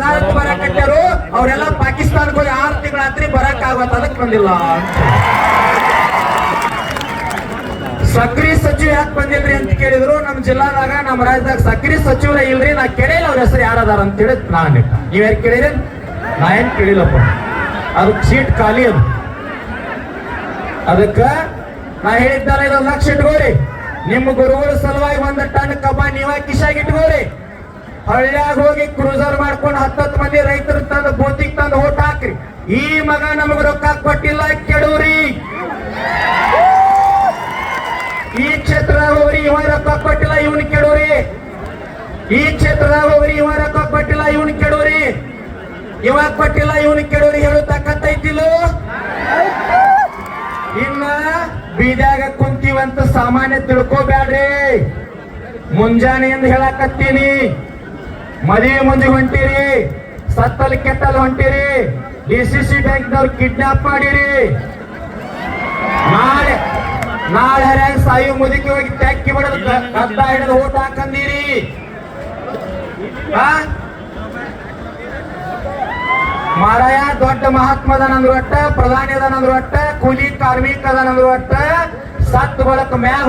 ವದಾರತ್ ಬರಕಟ್ಟಾರು ಅವರೆಲ್ಲ ಪಾಕಿಸ್ತಾನಕ್ಕೆ ಹೋಗಿ 6 ತಿಂಗಳಾತ್ರಿ ಬರಕ್ ಆಗತ್ತ ಅದಕ್ಕೆ ಬಂದಿಲ್ಲ. ಸಕ್ರಿ ಸಚಿವ ಯಾಕೆ ಬಂದಿಲ್ರಿ ಅಂತ ಕೇಳಿದ್ರು. ನಮ್ ಜಿಲ್ಲಾದಾಗ ನಮ್ಮ ರಾಜ್ಯದಾಗ ಸಕ್ರಿ ಸಚಿವರ ಇಲ್ರಿ. ನಾ ಕೇಳಿಲ್ಲ ಅವ್ರ ಹೆಸರು ಯಾರದಾರ ಅಂತ ಹೇಳಿ ನಾನು ನೀವ್ ಯಾರು ಕೇಳಿರಿ? ನಾ ಏನ್ ಕೇಳಿಲ್ಲಪ್ಪ. ಅದಕ್ಕೆ ಸೀಟ್ ಖಾಲಿ ಅದು. ಅದಕ್ಕ ನಾ ಹೇಳಿದ್ದಾರ 1 ಲಕ್ಷ ಇಟ್ಕೋರಿ. ನಿಮ್ಮ ಗುರುಗಳ ಸಲುವಾಗಿ 1 ಟನ್ ಕಬ್ಬ ನೀವ ಕಿಶಾಗಿ ಇಟ್ಕೋರಿ. ಹಳ್ಳ್ಯಾಗ ಹೋಗಿ ಕ್ರೂಸರ್ ಮಾಡ್ಕೊಂಡು 10 ಮಂದಿ ರೈತರು ತಂದು ಬೋತಿಗೆ ತಂದು ಓಟ್ ಹಾಕ್ರಿ. ಈ ಮಗ ನಮಗ ರೊಕ್ಕ ಕೊಟ್ಟಿಲ್ಲ ಕೆಡವ್ರಿ. ಈ ಕ್ಷೇತ್ರದಾಗ ಹೋಗ್ರಿ ಇವ ರೊಕ್ಕ ಕೊಟ್ಟಿಲ್ಲ ಇವನ್ ಕೆಡವ್ರಿ. ಈ ಕ್ಷೇತ್ರದಾಗ ಹೋಗ್ರಿ ಇವ ರೊಕ್ಕ ಕೊಟ್ಟಿಲ್ಲ ಇವನ್ ಕೆಡವ್ರಿ. ಇವಾಗ ಕೊಟ್ಟಿಲ್ಲ ಇವನ್ ಕೆಡವ್ರಿ ಹೇಳು ತಕ್ಕತ್ತೈತಿಲ್ಲ. ಇನ್ನ ಬೀದ್ಯಾಗ ಕುಂತೀವಂತ ಸಾಮಾನ್ಯ ತಿಳ್ಕೋಬ್ಯಾಡ್ರಿ. ಮುಂಜಾನೆಯಿಂದ ಹೇಳಕತ್ತೀನಿ. ಮದುವೆ ಮುಂದೆ ಹೊಂಟಿರಿ, ಸತ್ತಲ್ ಕೆಟ್ಟಲ್ ಹೊಂಟಿರಿ. DCC ಬ್ಯಾಂಕ್ನವ್ರು ಕಿಡ್ನಾಪ್ ಮಾಡಿರಿ. ನಾಳೆ ಹರ್ಯಾಗ ಸಾಯು ಮುದುಕಿ ಹೋಗಿ ಟ್ಯಾಕ್ಕಿ ಬಿಡೋದು ಕದ್ದ ಹಿಡಿದು ಓಟ್ ಹಾಕಂದಿರಿ. ಮಾರಾಯ ದೊಡ್ಡ ಮಹಾತ್ಮ ಅದಾನಂದ್ರು ಒಟ್ಟ, ಪ್ರಧಾನಿ ಅದಾನಂದ್ರು ಒಟ್ಟ, ಕೂಲಿ ಕಾರ್ಮಿಕ ಅದಾನಂದ್ರು ಒಟ್ಟ, ಸತ್ ಬಳಕ ಮ್ಯಾಗ